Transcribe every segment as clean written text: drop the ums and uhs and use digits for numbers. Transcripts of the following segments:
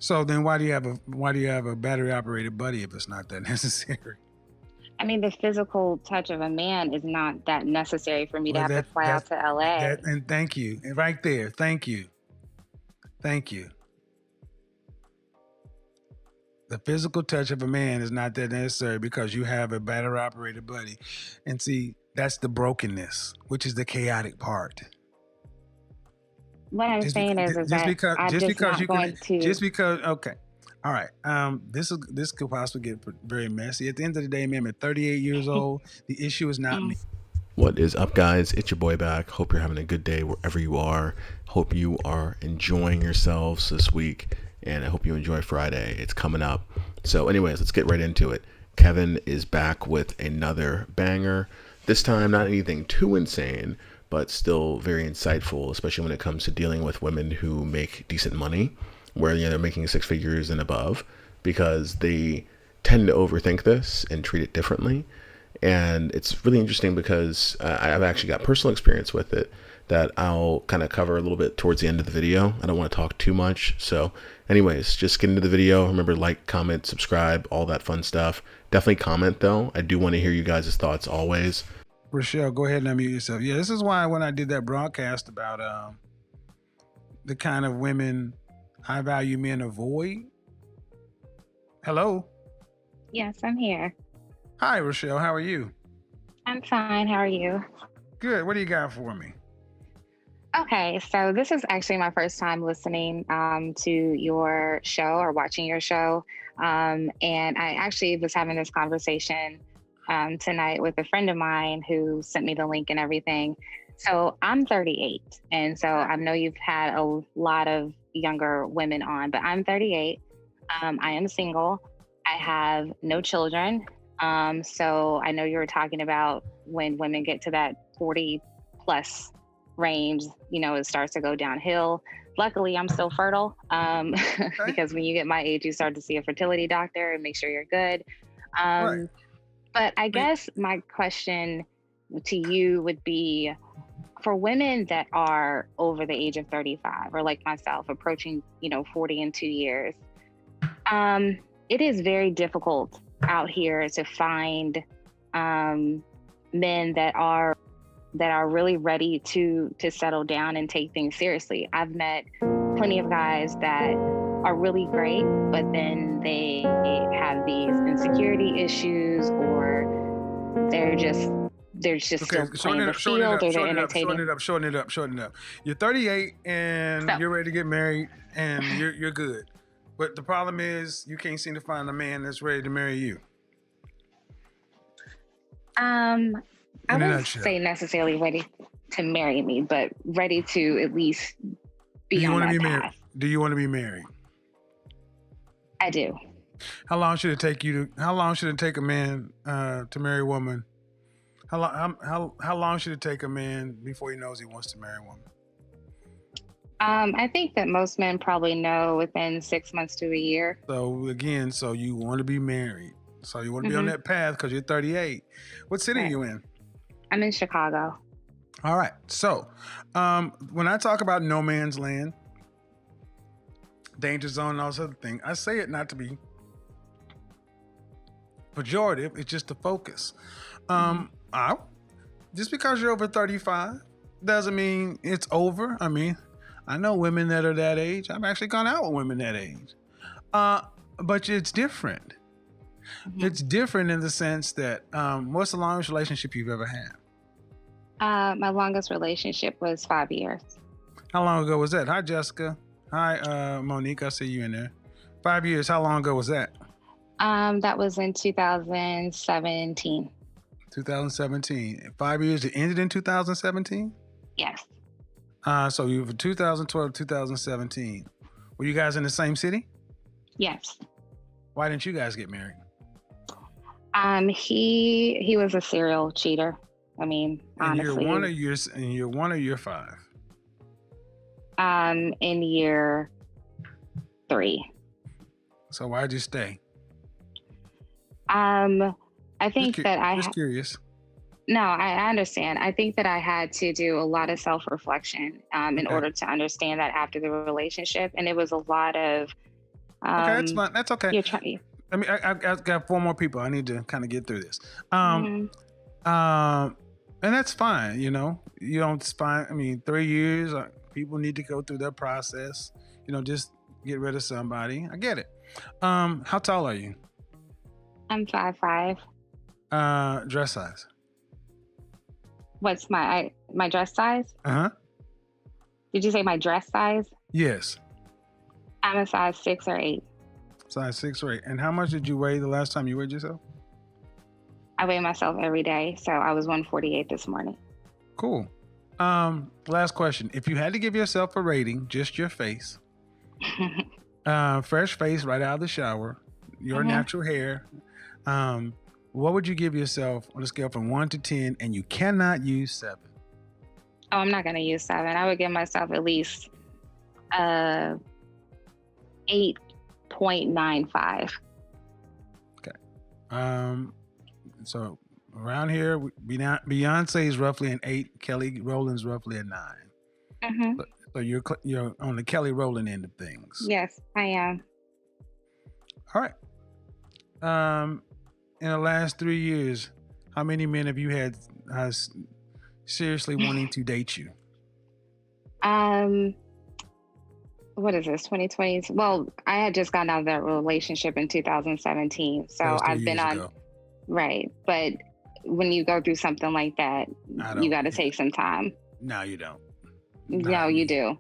So then why do you have a battery operated buddy if it's not that necessary? I mean, the physical touch of a man is not that necessary for me to Well, have to fly out to LA. and thank you. And right there, thank you. Thank you. The physical touch of a man is not that necessary because you have a battery operated buddy. And see, that's the brokenness, which is the chaotic part. What I'm saying is that I'm just not going to. Just because, okay. All right. This could possibly get very messy. At the end of the day, man, at 38 years old, the issue is not me. What is up, guys? It's your boy back. Hope you're having a good day wherever you are. Hope you are enjoying yourselves this week, and I hope you enjoy Friday. It's coming up. So anyways, let's get right into it. Kevin is back with another banger. This time, not anything too insane, but still very insightful, especially when it comes to dealing with women who make decent money, where they're making six figures and above, because they tend to overthink this and treat it differently. And it's really interesting because I've actually got personal experience with it that I'll kind of cover a little bit towards the end of the video. I don't want to talk too much. So anyways, just get into the video. Remember, like, comment, subscribe, all that fun stuff. Definitely comment though. I do want to hear you guys' thoughts always. Rochelle, go ahead and unmute yourself. Yeah, this is why when I did that broadcast about the kind of women high value men avoid. Hello? Yes, I'm here. Hi, Rochelle. How are you? I'm fine. How are you? Good. What do you got for me? Okay, so this is actually my first time listening to your show or watching your show. And I actually was having this conversation tonight with a friend of mine who sent me the link and everything. So I'm 38. And so I know you've had a lot of younger women on, but I'm 38. I am single. I have no children. So I know you were talking about when women get to that 40 plus range, you know, it starts to go downhill. Luckily, I'm still fertile because when you get my age, you start to see a fertility doctor and make sure you're good. Right. But I guess my question to you would be, for women that are over the age of 35 or like myself, approaching, 40 in 2 years, it is very difficult out here to find men that are really ready to settle down and take things seriously. I've met plenty of guys that are really great, but then they have these insecurity issues, or they're just Okay, still playing the field, or they're entertaining. Shorten it up. You're 38 and So- you're ready to get married and you're good. But the problem is you can't seem to find a man that's ready to marry you. I In a wouldn't nutshell. say necessarily ready to marry me, but ready to at least be on my path. Do you want to be married? I do. How long should it take a man to marry a woman? How long should it take a man before he knows he wants to marry a woman? I think that most men probably know within 6 months to a year. So again, you want to be married. So you want to be on that path because you're 38. What city are you in? I'm in Chicago. All right. So when I talk about no man's land, danger zone, and all this other thing, I say it not to be pejorative. It's just the focus. Just because you're over 35 doesn't mean it's over. I mean, I know women that are that age. I've actually gone out with women that age. But it's different. It's different in the sense that what's the longest relationship you've ever had? My longest relationship was 5 years. How long ago was that? Hi, Jessica. Hi, Monique. I see you in there. 5 years. How long ago was that? That was in 2017. 2017. 5 years. It ended in 2017? Yes. So you were 2012, 2017. Were you guys in the same city? Yes. Why didn't you guys get married? He was a serial cheater. I mean, honestly. In year one or year 5? In year 3. So why'd you stay? I think just curious. No, I understand. I think that I had to do a lot of self-reflection in order to understand that after the relationship. And it was a lot of Okay, that's fine. That's okay. You're trying. I mean, I've got 4 more people. I need to kind of get through this. Mhm. And that's fine. You know, you don't find. I mean, 3 years. People need to go through their process. You know, just get rid of somebody. I get it. How tall are you? I'm 5'5". Dress size. What's my dress size? Uh huh. Did you say my dress size? Yes. I'm a size 6 or 8. Size 6 or 8. And how much did you weigh the last time you weighed yourself? I weigh myself every day, so I was 148 this morning. Cool. Last question. If you had to give yourself a rating, just your face, fresh face right out of the shower, your natural hair, what would you give yourself on a scale from 1 to 10? And you cannot use 7. Oh, I'm not going to use 7. I would give myself at least 8.95. Okay. So around here, Beyonce is roughly an 8. Kelly Rowland's roughly a 9. Mm-hmm. So you're on the Kelly Rowland end of things. Yes, I am. All right. In the last 3 years, how many men have you had seriously wanting to date you? What is this? 2020? Well, I had just gotten out of that relationship in 2017, so I've been on. Right, but when you go through something like that, you got to take some time. No, you don't. No, you do.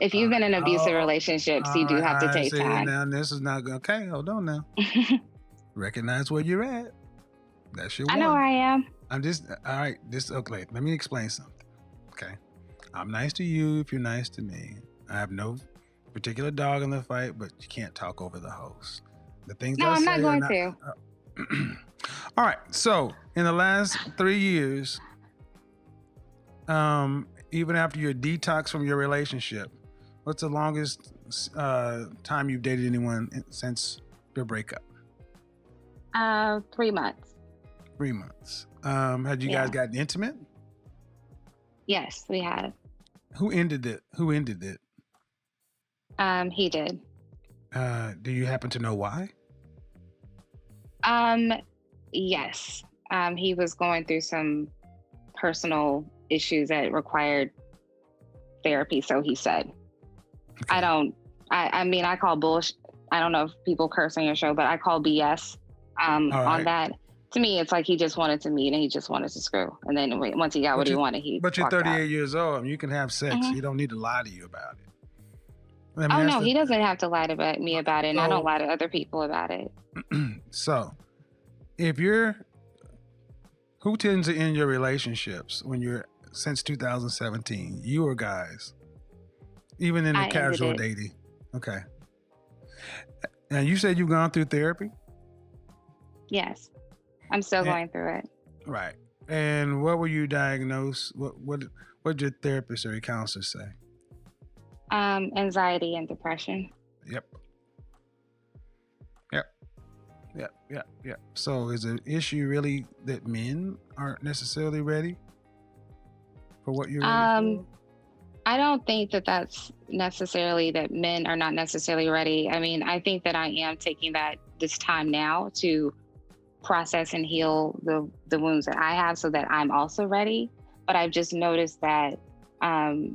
If you've been in abusive relationships, you do have to take time. Now this is not good. Okay, hold on now. Recognize where you're at. That's your one. I know where I am. I'm just all right. Okay. Let me explain something. Okay, I'm nice to you if you're nice to me. I have no particular dog in the fight, but you can't talk over the host. The things No, I'm not going to. All right. So in the last 3 years, even after your detox from your relationship, what's the longest time you've dated anyone since your breakup? 3 months. 3 months. Had you guys gotten intimate? Yes, we had. Who ended it? He did. Do you happen to know why? Yes. He was going through some personal issues that required therapy, so he said. Okay. I mean, I call bullshit. I don't know if people curse on your show, but I call BS on that. To me, it's like he just wanted to meet and he just wanted to screw. And then once he got what he wanted, But you're 38 years old and you can have sex. You don't need to lie to you about it. I mean, no, he doesn't have to lie to me about it, and I don't lie to other people about it. So, who tends to end your relationships when you're since 2017? You or guys? Even in the casual dating? Okay. Now, you said you've gone through therapy? Yes. I'm still going through it. Right. And what were you diagnosed? What did your therapist or your counselor say? Anxiety and depression. Yep. So is the issue really that men aren't necessarily ready for what you're ready for? I don't think that that's necessarily that men are not necessarily ready. I mean, I think that I am taking this time now to process and heal the wounds that I have so that I'm also ready. But I've just noticed that I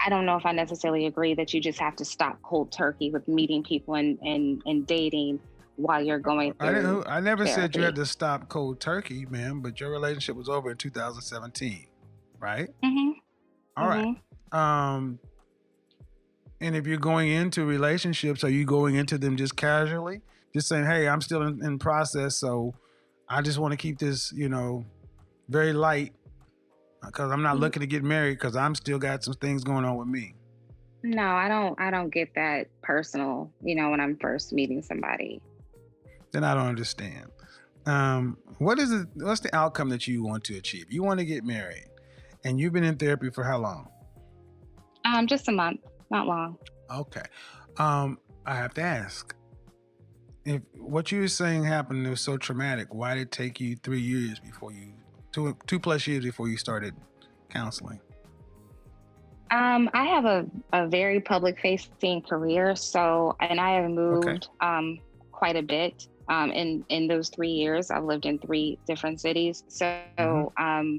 don't know if I necessarily agree that you just have to stop cold turkey with meeting people and dating while you're going through I never therapy. said you had to stop cold turkey, ma'am, but your relationship was over in 2017, right? Mm-hmm. All right. And if you're going into relationships, are you going into them just casually? Just saying, hey, I'm still in process, so I just want to keep this, very light because I'm not looking to get married because I'm still got some things going on with me. No, I don't get that personal, when I'm first meeting somebody. Then I don't understand. What's the outcome that you want to achieve? You want to get married and you've been in therapy for how long? Just a month, not long. Okay. I have to ask, if what you were saying happened was so traumatic, why did it take you 3 years before 2+ years before you started counseling? I have a very public facing career. So, and I have Okay. moved quite a bit. In those 3 years, I've lived in 3 different cities. Hmm.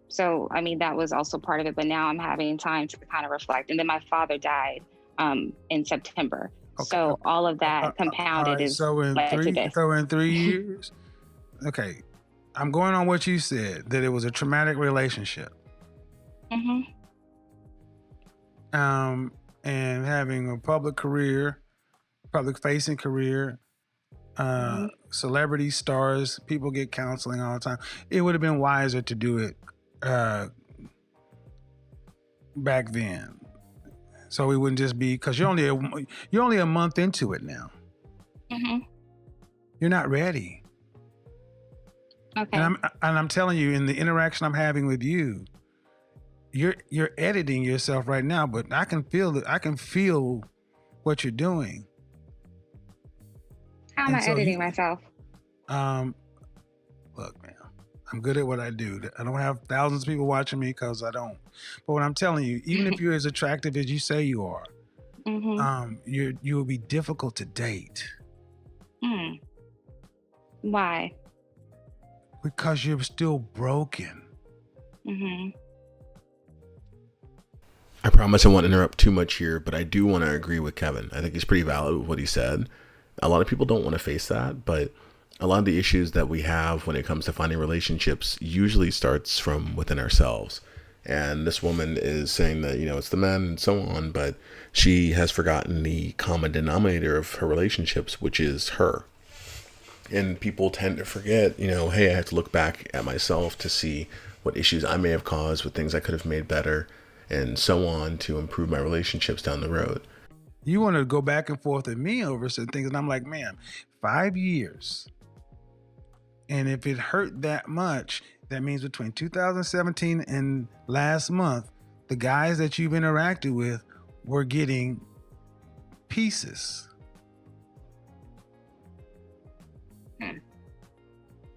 So I mean, that was also part of it. But now I'm having time to kind of reflect. And then my father died in September. Okay. So all of Uh, that all compounded right. is led to this. So in 3 years, okay. I'm going on what you said, that it was a traumatic relationship. Hmm. And having a public career, public facing career, Hmm. celebrity stars, people get counseling all the time. It would have been wiser to do it uh, back then, so we wouldn't just be, because you're only a month into it now. Hmm. You're not ready, Okay. and I'm telling you, in the interaction I'm having with you, you're editing yourself right now, but I can feel it. I can feel what you're doing. How am And I so editing myself? look, man, I'm good at what I do. I don't have thousands of people watching me because I don't. But what I'm telling you, even if you're as attractive as you say you are, Hmm. you will be difficult to date Why? because you're still broken. Hmm. I promise I won't interrupt too much here, but I do want to agree with Kevin. I think he's pretty valid with what he said. A lot of people don't want to face that, but a lot of the issues that we have when it comes to finding relationships usually starts from within ourselves. And this woman is saying that, it's the men and so on, but she has forgotten the common denominator of her relationships, which is her. And people tend to forget, hey, I have to look back at myself to see what issues I may have caused, what things I could have made better, and so on, to improve my relationships down the road. You want to go back and forth with me over certain things, and I'm like, man, 5 years, and if it hurt that much, that means between 2017 and last month, the guys that you've interacted with were getting pieces.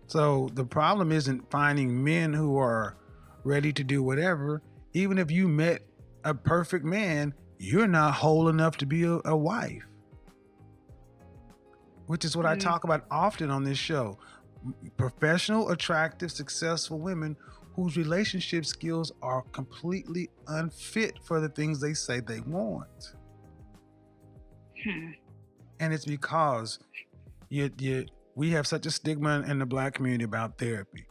So the problem isn't finding men who are ready to do whatever. Even if you met a perfect man, you're not whole enough to be a wife, which is what I talk about often on this show. Professional, attractive, successful women whose relationship skills are completely unfit for the things they say they want. And it's because we have such a stigma in the Black community about therapy.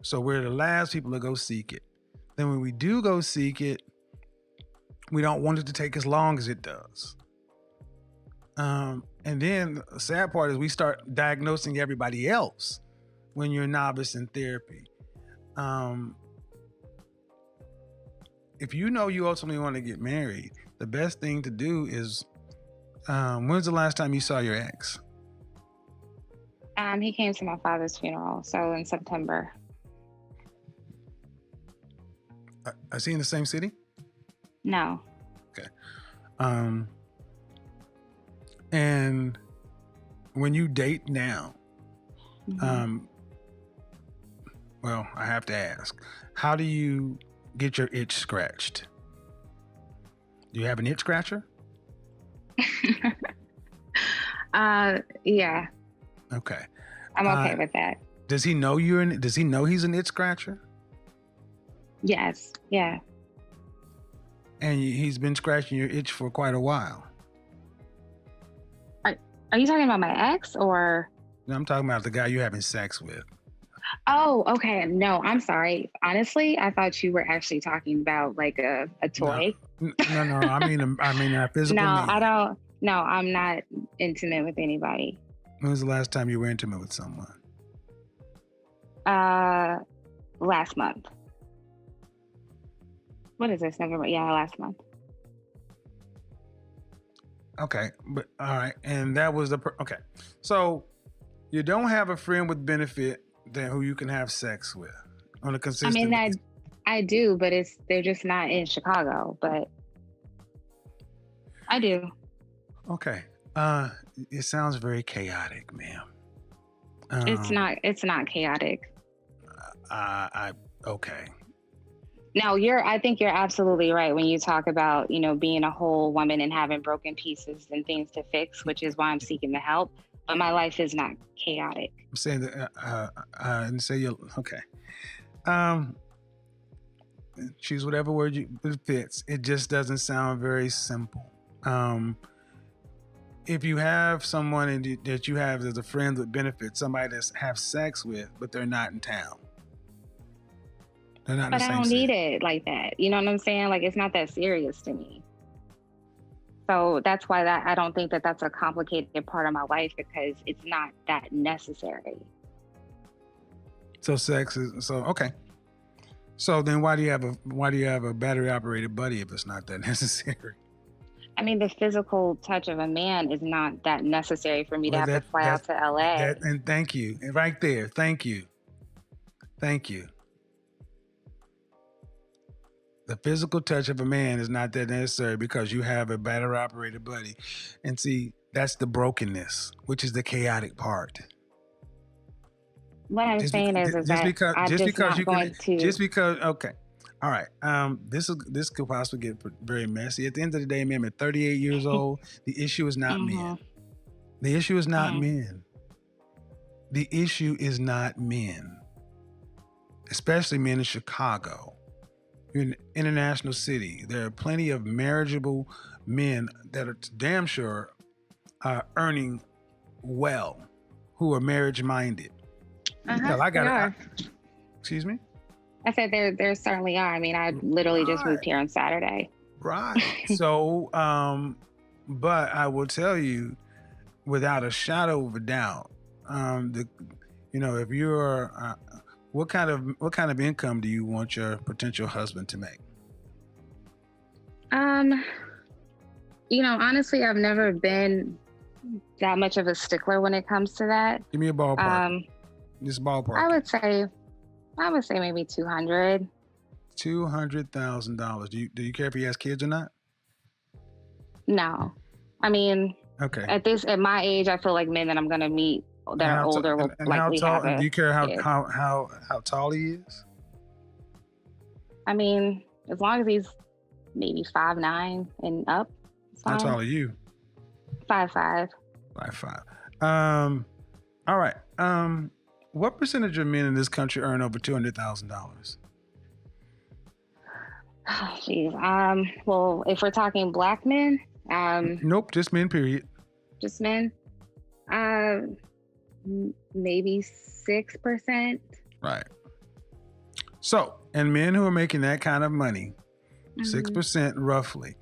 So we're the last people to go seek it. Then when we do go seek it, we don't want it to take as long as it does. And then the sad part is we start diagnosing everybody else when you're a novice in therapy. If you know you ultimately want to get married, the best thing to do is, when's the last time you saw your ex? He came to my father's funeral, so in September. Is he in the same city? No. Okay. And when you date now, well, I have to ask, how do you get your itch scratched? Do you have an itch scratcher? Yeah. Okay. I'm okay with that. Does he know does he know he's an itch scratcher? Yes. Yeah. And he's been scratching your itch for quite a while. Are you talking about my ex or? No, I'm talking about the guy you're having sex with. Oh, okay. No, I'm sorry. Honestly, I thought you were actually talking about like a toy. No. I mean a physical No, man. I don't. No, I'm not intimate with anybody. When was the last time you were intimate with someone? Last month. What is this? November? Yeah, last month. Okay, but all right, and that was okay. So you don't have a friend with benefit who you can have sex with on a consistent basis. I do, but they're just not in Chicago. But I do. Okay. It sounds very chaotic, ma'am. It's not chaotic. Okay. No, I think you're absolutely right when you talk about, being a whole woman and having broken pieces and things to fix, which is why I'm seeking the help. But my life is not chaotic. I'm saying that, and say you okay. Um, choose whatever word it fits. It just doesn't sound very simple. If you have someone that you have as a friend with benefits, somebody that's have sex with, but they're not in town. They're not in But the I same don't city. need it like that. You know what I'm saying? Like, it's not that serious to me. So that's why I don't think that that's a complicated part of my life, because it's not that necessary. So sex is so okay. So then why do you have a battery operated buddy if it's not that necessary? I mean, the physical touch of a man is not that necessary for me to Well, have to fly out to LA. and thank you. And right there, thank you. Thank you. The physical touch of a man is not that necessary because you have a battery operated buddy. And see, that's the brokenness, which is the chaotic part. What I'm saying is that I'm just not going to. Just because, okay. All right. This could possibly get very messy. At the end of the day, man, at 38 years old, the issue is not men. The issue is not men. The issue is not men. Especially men in Chicago. You're in an international city. There are plenty of marriageable men that are damn sure earning well, who are marriage minded. Excuse me? I said there certainly are. I mean, I literally just moved here on Saturday. Right. So, but I will tell you, without a shadow of a doubt, if you're, what kind of income do you want your potential husband to make? Honestly, I've never been that much of a stickler when it comes to that. Give me a ballpark. Just ballpark. I would say maybe $200,000. $200,000. Do you care if he has kids or not? No, I mean, okay. At my age, I feel like men that I'm gonna meet that are older will likely have a. Do you care how tall he is? I mean, as long as he's maybe 5'9" and up. How tall are you? 5'5". 5'5". All right. What percentage of men in this country earn over $200,000? Oh, geez. Well, if we're talking black men, nope, just men. Period. Just men. Maybe 6%. Right. So, and men who are making that kind of money, 6% roughly,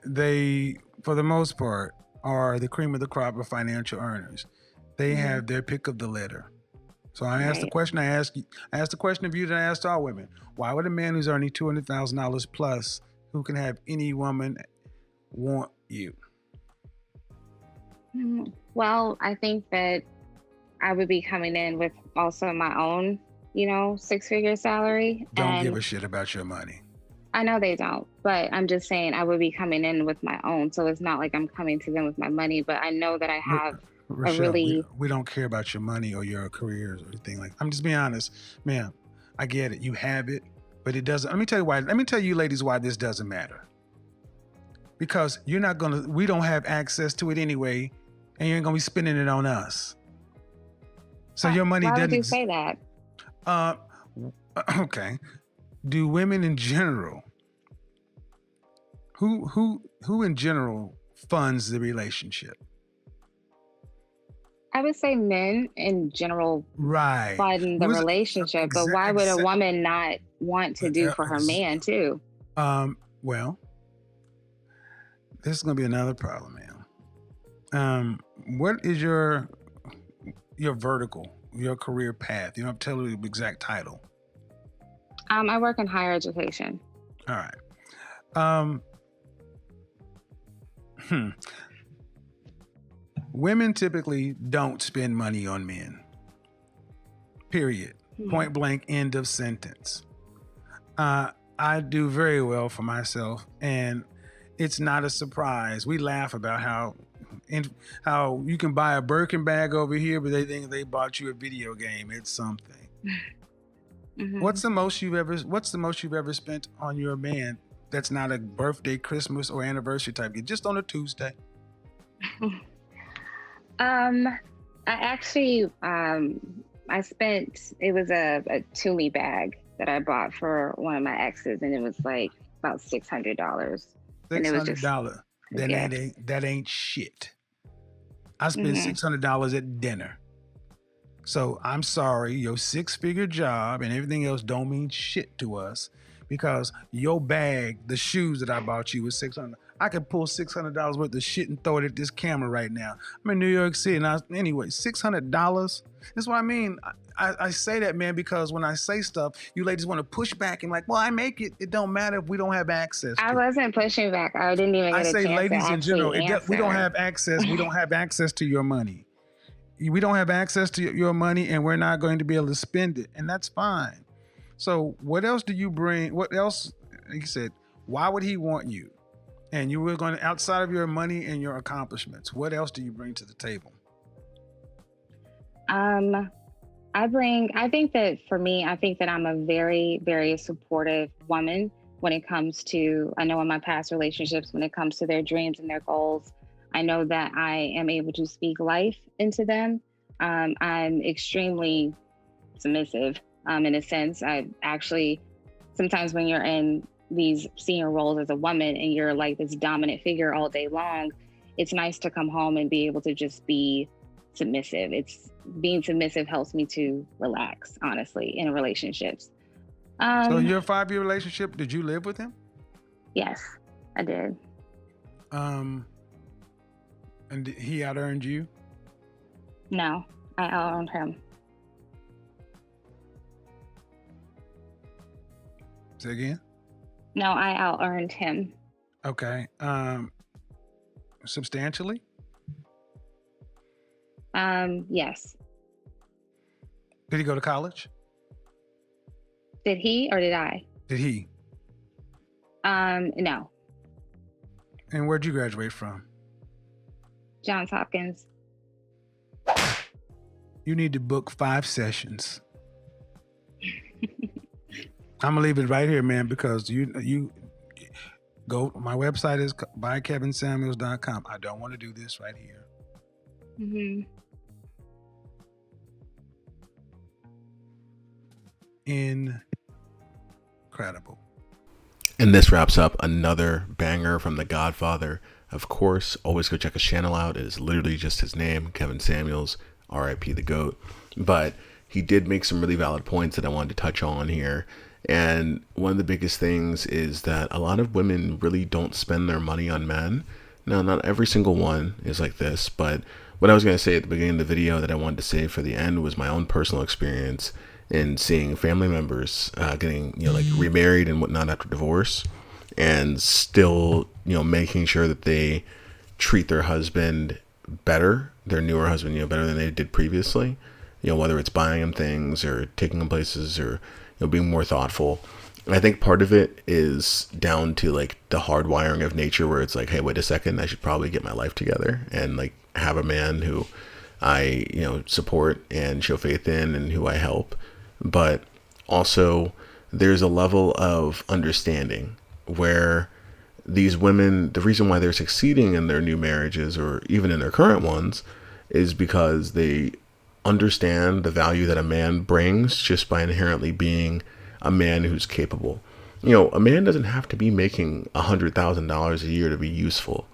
they, for the most part, are the cream of the crop of financial earners. They have their pick of the litter. So I asked the question. I asked the question of you that I asked all women. Why would a man who's earning $200,000 plus, who can have any woman, want you? Well, I think that I would be coming in with also my own, 6-figure salary. Don't give a shit about your money. I know they don't, but I'm just saying I would be coming in with my own. So it's not like I'm coming to them with my money, but I know that I have Rochelle, we don't care about your money or your careers or anything like that. I'm just being honest, ma'am. I get it. You have it, but it doesn't. Let me tell you why. Let me tell you ladies why this doesn't matter. Because we don't have access to it anyway, and you ain't gonna be spending it on us. So your money doesn't. Why would you say that? Okay. Do women in general, who in general funds the relationship? I would say men in general fund the relationship, but why would a woman not want to do for her man too? Well, this is gonna be another problem, man. What is your vertical, your career path? You don't have to tell me the exact title. I work in higher education. All right. Women typically don't spend money on men. Period. Point blank, end of sentence. I do very well for myself, and it's not a surprise. We laugh about how you can buy a Birkin bag over here, but they think they bought you a video game. It's something. Mm-hmm. What's the most you've ever spent on your man that's not a birthday, Christmas, or anniversary type gift, just on a Tuesday? I actually, I spent, it was a Tumi bag that I bought for one of my exes, and it was like about $600. And it was just $600. a Then gift. that ain't shit. I spent Mm-hmm. $600 at dinner. So I'm sorry, your six-figure job and everything else don't mean shit to us because your bag, the shoes that I bought you was $600. I could pull $600 worth of shit and throw it at this camera right now. I'm in New York City, and anyway, $600. That's what I mean. I say that, man, because when I say stuff, you ladies want to push back and like, well, I make it. It don't matter if we don't have access I to it. wasn't pushing back. I didn't even I get a say, chance to ladies in general, actually we don't answer. have access. We don't have access to your money. We don't have access to your money, and we're not going to be able to spend it, and that's fine. So, what else do you bring? What else? Like you said, why would he want you? And you were going to, outside of your money and your accomplishments, what else do you bring to the table? I think that for me, I think that I'm a very, very supportive woman when it comes to, I know in my past relationships, when it comes to their dreams and their goals, I know that I am able to speak life into them. I'm extremely submissive in a sense. I actually, sometimes when you're in these senior roles as a woman and you're like this dominant figure all day long, it's nice to come home and be able to just be submissive. It's being submissive helps me to relax, honestly, in relationships. So, Um, your 5-year relationship, did you live with him? yes, I did. Um, and he out earned you? No, I owned him. Say again? No, I out earned him. Okay. Substantially? Yes. Did he go to college? Did he or did I? Did he? No. And where'd you graduate from? Johns Hopkins. You need to book 5 sessions. I'm gonna leave it right here, man, because you go. My website is bykevinsamuels.com. I don't want to do this right here. Mm-hmm. Incredible. And this wraps up another banger from The Godfather. Of course, always go check his channel out. It is literally just his name, Kevin Samuels, R.I.P. the GOAT. But he did make some really valid points that I wanted to touch on here. And one of the biggest things is that a lot of women really don't spend their money on men. Now, not every single one is like this, but what I was going to say at the beginning of the video that I wanted to save for the end was my own personal experience in seeing family members getting, like remarried and whatnot after divorce, and still, making sure that they treat their husband better, their newer husband, better than they did previously. Whether it's buying them things or taking them places or being more thoughtful. And I think part of it is down to like the hardwiring of nature, where it's like, hey, wait a second, I should probably get my life together and like have a man who I support and show faith in and who I help. But also there's a level of understanding where these women, the reason why they're succeeding in their new marriages or even in their current ones is because they understand the value that a man brings just by inherently being a man who's capable. A man doesn't have to be making $100,000 a year to be useful.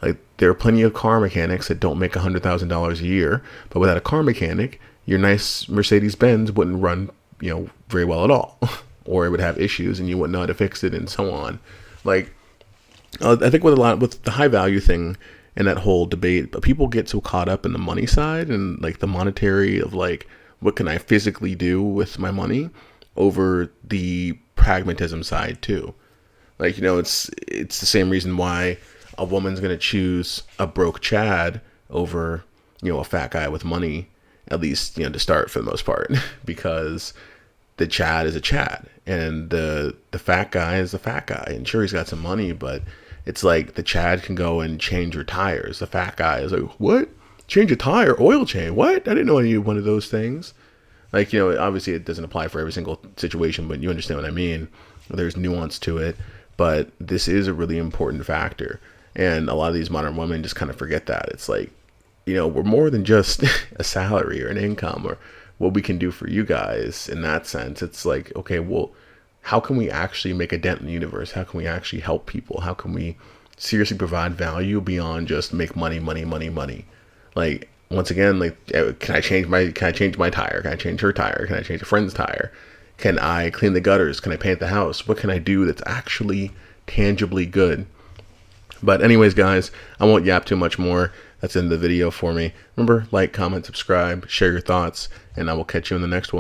Like, there are plenty of car mechanics that don't make $100,000 a year, but without a car mechanic, your nice Mercedes-Benz wouldn't run, very well at all, or it would have issues and you wouldn't know how to fix it and so on. Like, I think with the high value thing and that whole debate, but people get so caught up in the money side and like the monetary of like, what can I physically do with my money over the pragmatism side too. Like, it's the same reason why a woman's going to choose a broke Chad over, a fat guy with money, at least, to start for the most part, because the Chad is a Chad and the fat guy is the fat guy. And sure, he's got some money, but it's like the Chad can go and change your tires. The fat guy is like, what? Change a tire? Oil change? What? I didn't know I needed one of those things. Like, you know, obviously it doesn't apply for every single situation, but you understand what I mean. There's nuance to it, but this is a really important factor. And a lot of these modern women just kind of forget that. It's like, you know, we're more than just a salary or an income or what we can do for you guys in that sense. It's like, okay, well, how can we actually make a dent in the universe? How can we actually help people? How can we seriously provide value beyond just make money, money, money, money? Like, once again, like, can I change my tire? Can I change her tire? Can I change a friend's tire? Can I clean the gutters? Can I paint the house? What can I do that's actually tangibly good? But anyways, guys, I won't yap too much more. That's the end of the video for me. Remember, like, comment, subscribe, share your thoughts, and I will catch you in the next one.